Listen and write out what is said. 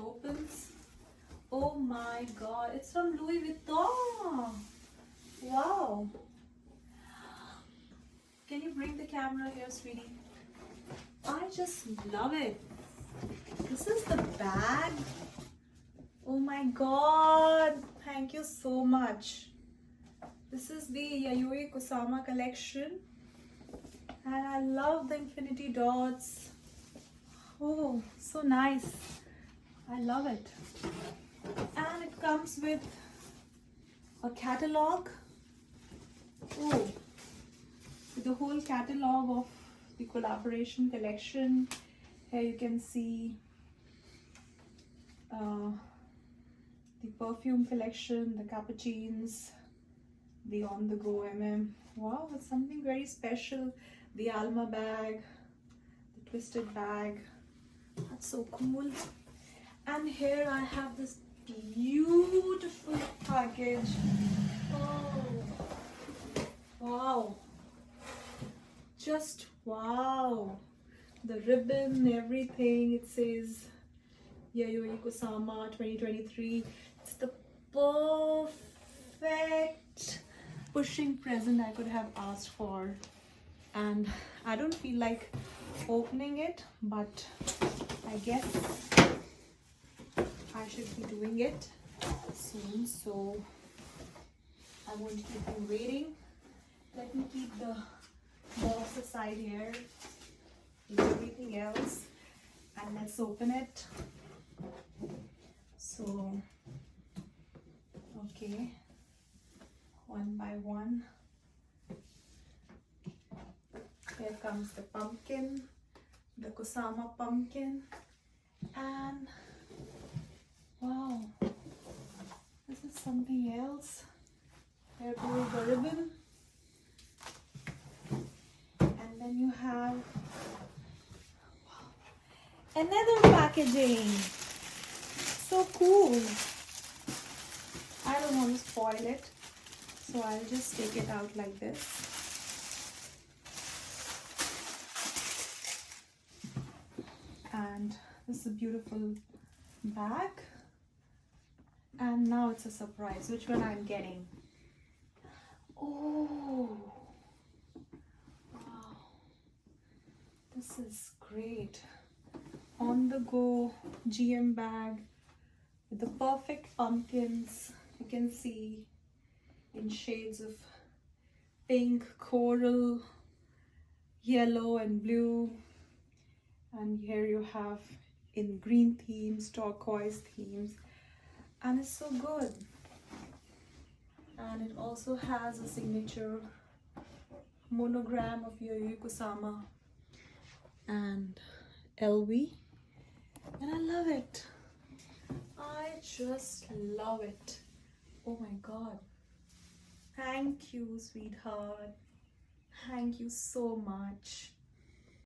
opens. Oh my god, it's from Louis Vuitton. Wow. Can you bring the camera here, sweetie? I just love it. This is the bag. Oh my god, thank you so much. This is the Yayoyi Kusama collection. And I love the infinity dots. Oh, so nice. I love it. And it comes with a catalog. Oh, with the whole catalog of the collaboration collection. Here you can see the perfume collection, the cappuccines, the on-the-go Wow, it's something very special. The Alma bag, the twisted bag. That's so cool. And here I have this beautiful package. Oh, wow. Just wow. The ribbon, everything. It says Yayoyi Kusama 2023. It's the perfect pushing present I could have asked for. And I don't feel like opening it, but I guess I should be doing it soon, so I won't keep you waiting. Let me keep the box aside here with everything else, and let's open it. So okay, one by one. Here comes the pumpkin, the Kusama pumpkin, and wow, this is something else. Here goes the ribbon, and then you have another packaging. So cool. I don't want to spoil it, so I'll just take it out like this. And this is a beautiful bag. And now it's a surprise. Which one I'm getting? Oh, wow. This is great. On the go GM bag with the perfect pumpkins. You can see in shades of pink, coral, yellow and blue. And here you have in green themes, turquoise themes, and it's so good. And it also has a signature monogram of Yayoyi Kusama and LV, and I love it. I just love it. Oh my god. Thank you, sweetheart. Thank you so much.